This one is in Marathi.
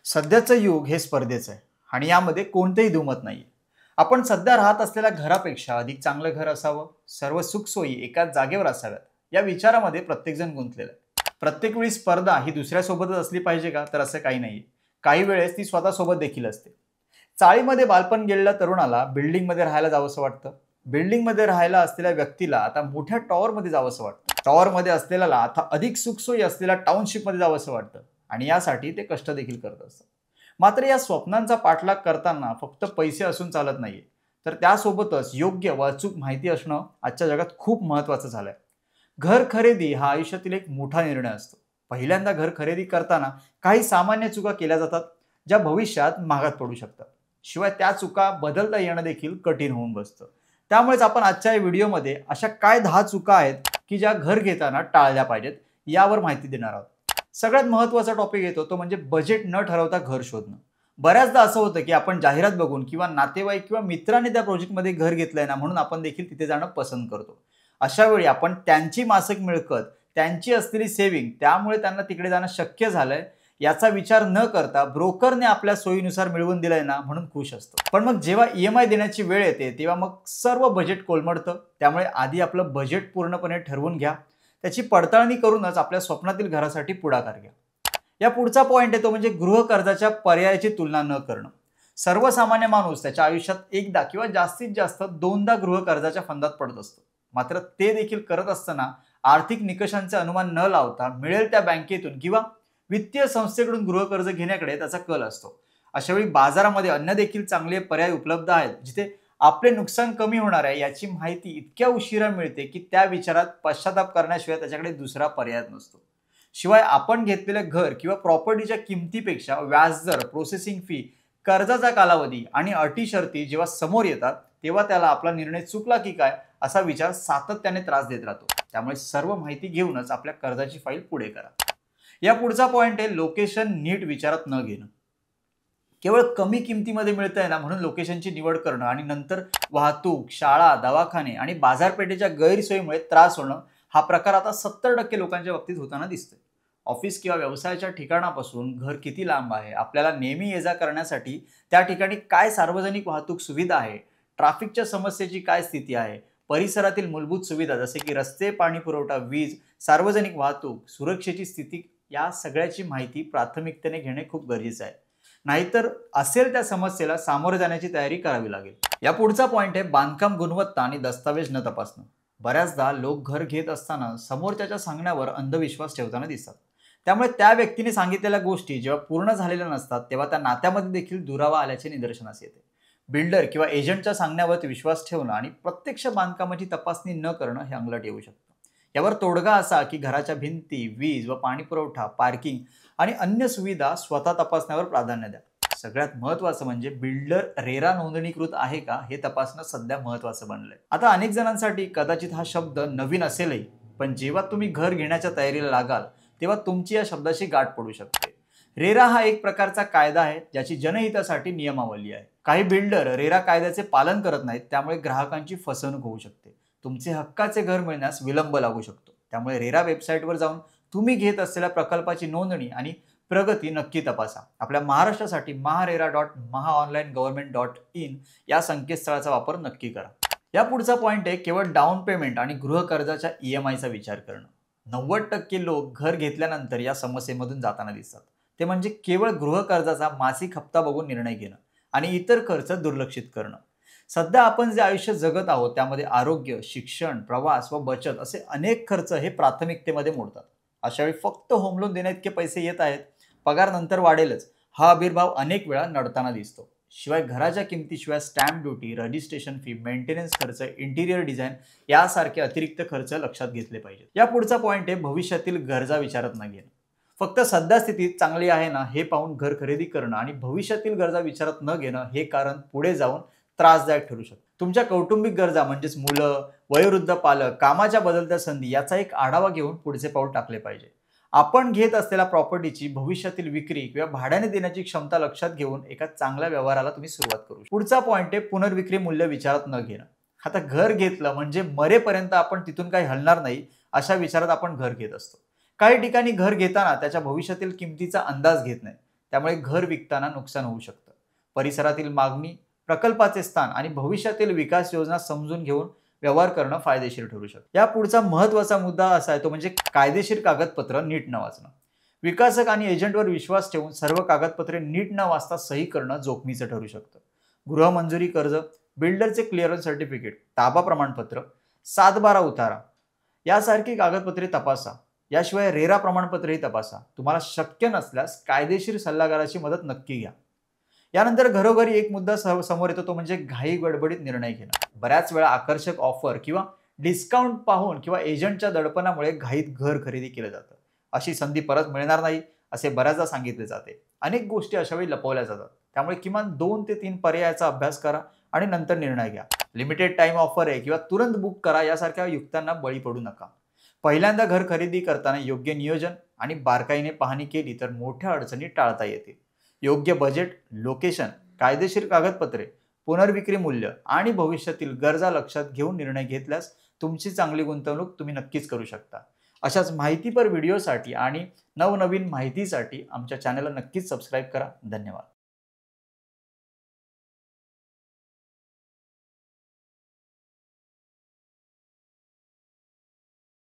सध्याचं युग हे स्पर्धेचं आहे आणि यामध्ये कोणतेही दुमत नाहीये. आपण सध्या राहत असलेल्या घरापेक्षा अधिक चांगलं घर असावं, सर्व सुखसोयी एकाच जागेवर असाव्यात, या विचारामध्ये प्रत्येकजण गुंतलेला आहे. प्रत्येक वेळी स्पर्धा ही दुसऱ्यासोबतच असली पाहिजे का, तर असं काही नाहीये. काही वेळेस ती स्वतःसोबत देखील असते. चाळीमध्ये बालपण गेलेल्या तरुणाला बिल्डिंगमध्ये राहायला जावंसं वाटतं. बिल्डिंगमध्ये राहायला असलेल्या व्यक्तीला आता मोठ्या टॉवरमध्ये जावंसं वाटतं. टॉवरमध्ये असलेल्याला आता अधिक सुखसोयी असलेल्या टाउनशिपमध्ये जावंसं वाटतं आणि यासाठी ते कष्ट देखील करत असतात. मात्र या स्वप्नांचा पाठलाग करताना फक्त पैसे असून चालत नाहीये, तर त्यासोबतच योग्य व अचूक माहिती असणं आजच्या जगात खूप महत्त्वाचं झालंय. घर खरेदी हा आयुष्यातील एक मोठा निर्णय असतो. पहिल्यांदा घर खरेदी करताना काही सामान्य चुका केल्या जातात, ज्या भविष्यात महागात पडू शकतात. शिवाय त्या चुका बदलता येणं देखील कठीण होऊन बसतं. त्यामुळेच आपण आजच्या या व्हिडिओमध्ये अशा काय 10 चुका आहेत की ज्या घर घेताना टाळल्या पाहिजेत, यावर माहिती देणार आहोत. सगळ्यात महत्त्वाचा टॉपिक येतो तो म्हणजे बजेट न ठरवता घर शोधणं. बऱ्याचदा असं होतं की आपण जाहिरात बघून किंवा नातेवाईक किंवा मित्रांनी त्या प्रोजेक्टमध्ये घर घेतलंय ना, म्हणून आपण देखील तिथे जाणं पसंत करतो. अशा वेळी आपण त्यांची मासिक मिळकत, त्यांची असलेली सेव्हिंग, त्यामुळे त्यांना तिकडे जाणं शक्य झालंय याचा विचार न करता ब्रोकरने आपल्या सोयीनुसार मिळवून दिलंय ना, म्हणून खुश असतो. पण मग जेव्हा EMI देण्याची वेळ येते तेव्हा मग सर्व बजेट कोलमडतं. त्यामुळे आधी आपलं बजेट पूर्णपणे ठरवून घ्या. त्याची पडताळणी करूनच आपल्या स्वप्नातील घरासाठी पुढाकार घ्या. या पुढचा पॉइंट आहे तो म्हणजे गृह कर्जाच्या पर्यायाची तुलना न करणं. सर्वसामान्य माणूस त्याच्या आयुष्यात एकदा किंवा जास्तीत जास्त दोनदा गृह कर्जाच्या फंदात पडत असतो. मात्र ते देखील करत असताना आर्थिक निकषांचे अनुमान न लावता मिळेल त्या बँकेतून किंवा वित्तीय संस्थेकडून गृह कर्ज घेण्याकडे त्याचा कल असतो. अशावेळी बाजारामध्ये अन्य देखील चांगले पर्याय उपलब्ध आहेत, जिथे आपले नुकसान कमी होणार आहे याची माहिती इतक्या उशिरा मिळते की त्या विचारात पश्चाताप करण्याशिवाय त्याच्याकडे दुसरा पर्याय नसतो. शिवाय आपण घेतलेल्या घर किंवा प्रॉपर्टीच्या किमतीपेक्षा व्याजदर, प्रोसेसिंग फी, कर्जाचा कालावधी आणि अटी शर्ती जेव्हा समोर येतात तेव्हा त्याला आपला निर्णय चुकला की काय असा विचार सातत्याने त्रास देत राहतो. त्यामुळे सर्व माहिती घेऊनच आपल्या कर्जाची फाईल पुढे करा. या पुढचा पॉइंट आहे लोकेशन नीट विचारात न घेणं. केवळ कमी किमतीमध्ये मिळतंय ना म्हणून लोकेशनची निवड करणं आणि नंतर वाहतूक, शाळा, दवाखाने आणि बाजारपेठेच्या गैरसोयीमुळे त्रास होणं हा प्रकार आता 70% लोकांच्या बाबतीत होताना दिसतोय. ऑफिस किंवा व्यवसायाच्या ठिकाणापासून घर किती लांब आहे, आपल्याला नेहमी ये-जा करण्यासाठी त्या ठिकाणी काय सार्वजनिक वाहतूक सुविधा आहे, ट्रॅफिकच्या समस्येची काय स्थिती आहे, परिसरातील मूलभूत सुविधा जसे की रस्ते, पाणी पुरवठा, वीज, सार्वजनिक वाहतूक, सुरक्षेची स्थिती, या सगळ्याची माहिती प्राथमिकतेने घेणे खूप गरजेचं आहे. नाहीतर असेल त्या समस्येला सामोरे जाण्याची तयारी करावी लागेल. या पुढचा पॉइंट आहे बांधकाम गुणवत्ता आणि दस्तावेज न तपासणं. बऱ्याचदा लोक घर घेत असताना समोरच्याच्या सांगण्यावर अंधविश्वास ठेवताना दिसतात. त्यामुळे त्या व्यक्तीने सांगितलेल्या गोष्टी जेव्हा पूर्ण झालेल्या नसतात तेव्हा त्या नात्यामध्ये देखील दुरावा आल्याचे निदर्शनास येते. बिल्डर किंवा एजंटच्या सांगण्यावर विश्वास ठेवणं आणि प्रत्यक्ष बांधकामाची तपासणी न करणं हे अंगलट येऊ शकतं. यावर तोडगा असा की घराच्या भिंती, वीज व पाणी पुरवठा, पार्किंग आणि अन्य सुविधा स्वतः तपासण्यावर प्राधान्य द्या. सगळ्यात महत्त्वाचं म्हणजे बिल्डर रेरा नोंदणीकृत आहे का हे तपासणं सध्या महत्त्वाचं बनलंय. आता अनेक जणांसाठी कदाचित हा शब्द नवीन असेलही, पण जेव्हा तुम्ही घर घेण्याच्या तयारीला लागाल तेव्हा तुमची या शब्दाची गाठ पडू शकते. रेरा हा एक प्रकारचा कायदा आहे ज्याची जनहितासाठी नियमावली आहे. काही बिल्डर रेरा कायद्याचे पालन करत नाहीत, त्यामुळे ग्राहकांची फसवणूक होऊ शकते. तुमचे हक्काचे घर मिळण्यास विलंब लागू शकतो. त्यामुळे रेरा वेबसाईटवर जाऊन तुम्ही घेत असलेल्या प्रकल्पाची नोंदणी आणि प्रगती नक्की तपासा. आपल्या महाराष्ट्रासाठी maharera.mahaonlinegovernment.in या संकेतस्थळाचा वापर नक्की करा. या पुढचा पॉइंट आहे केवळ डाऊन पेमेंट आणि गृह कर्जाच्या EMIचा विचार करणं. 90% लोक घर घेतल्यानंतर या समस्येमधून जाताना दिसतात. ते म्हणजे केवळ गृह कर्जाचा मासिक हप्ता बघून निर्णय घेणं आणि इतर खर्च दुर्लक्षित करणं. सध्या आपण जे आयुष्य जगत आहोत त्यामध्ये आरोग्य, शिक्षण, प्रवास व बचत असे अनेक खर्च हे प्राथमिकतेमध्ये मोडतात. अशावेळी फक्त होम लोन देण्याइतके पैसे येत आहेत, पगार नंतर वाढेलच, हा आविर्भाव अनेक वेळा नडताना दिसतो. शिवाय घराच्या किमतीशिवाय stamp duty, registration fee, maintenance खर्च, इंटिरियर डिझाईन यासारखे अतिरिक्त खर्च लक्षात घेतले पाहिजेत. या पुढचा पॉइंट आहे भविष्यातील गरजा विचारात न घेणं. फक्त सध्या स्थितीत चांगली आहे ना हे पाहून घर खरेदी करणं आणि भविष्यातील गरजा विचारात न घेणं हे कारण पुढे जाऊन त्रासदायक ठरू शकतं. तुमच्या कौटुंबिक गरजा म्हणजेच मुलं, वयोवृद्ध पालक, कामाच्या बदलत्या संधी याचा एक आढावा घेऊन पुढचे पाऊल टाकले पाहिजे. आपण घेत असलेल्या प्रॉपर्टीची भविष्यातील विक्री किंवा भाड्याने देण्याची क्षमता लक्षात घेऊन एका चांगल्या व्यवहाराला तुम्ही सुरुवात करू. पुढचा पॉइंट आहे पुनर्विक्री मूल्य विचारात न घेणं. आता घर घेतलं म्हणजे मरेपर्यंत आपण तिथून काही हलणार नाही अशा विचारात आपण घर घेत असतो. काही ठिकाणी घर घेताना त्याच्या भविष्यातील किमतीचा अंदाज घेत नाही. त्यामुळे घर विकताना नुकसान होऊ शकतं. परिसरातील मागणी, प्रकल्पाचे स्थान आणि भविष्यातील विकास योजना समजून घेऊन व्यवहार करणं फायदेशीर ठरू शकतं. या पुढचा महत्त्वाचा मुद्दा असा आहे तो म्हणजे कायदेशीर कागदपत्र नीट न वाचणं. विकासक आणि एजंटवर विश्वास ठेवून सर्व कागदपत्रे नीट न वाचता सही करणं जोखमीचं ठरू शकतं. गृहमंजुरी कर्ज, बिल्डरचे क्लिअरन्स सर्टिफिकेट, ताबा प्रमाणपत्र, 7/12 उतारा यासारखी कागदपत्रे तपासा. याशिवाय रेरा प्रमाणपत्रही तपासा. तुम्हाला शक्य नसल्यास कायदेशीर सल्लागाराची मदत नक्की घ्या. यानंतर घरोघरी एक मुद्दा समोर येतो तो म्हणजे घाई गडबडीत निर्णय घेणं. बऱ्याच वेळा आकर्षक ऑफर किंवा डिस्काउंट पाहून किंवा एजंटच्या दडपणामुळे घाईत घर खरेदी केलं जातं. अशी संधी परत मिळणार नाही असे बऱ्याचदा सांगितले जाते. अनेक गोष्टी अशावेळी लपवल्या जातात. त्यामुळे किमान 2 ते 3 पर्यायाचा अभ्यास करा आणि नंतर निर्णय घ्या. लिमिटेड टाइम ऑफर आहे किंवा तुरंत बुक करा यासारख्या युक्त्यांना बळी पडू नका. पहिल्यांदा घर खरेदी करताना योग्य नियोजन आणि बारकाईने पाहणी केली तर मोठ्या अडचणी टाळता येतील. योग्य बजेट, लोकेशन, कायदेशीर कागदपत्रे, पुनर्विक्री मूल्य आणि भविष्यातील गरजा लक्षात घेऊन निर्णय घेतल्यास तुमची चांगली गुंतवणूक तुम्ही नक्कीच करू शकता. अशाच माहितीपर व्हिडिओसाठी आणि नवनवीन माहितीसाठी आमच्या चॅनलला नक्कीच सबस्क्राईब करा. धन्यवाद.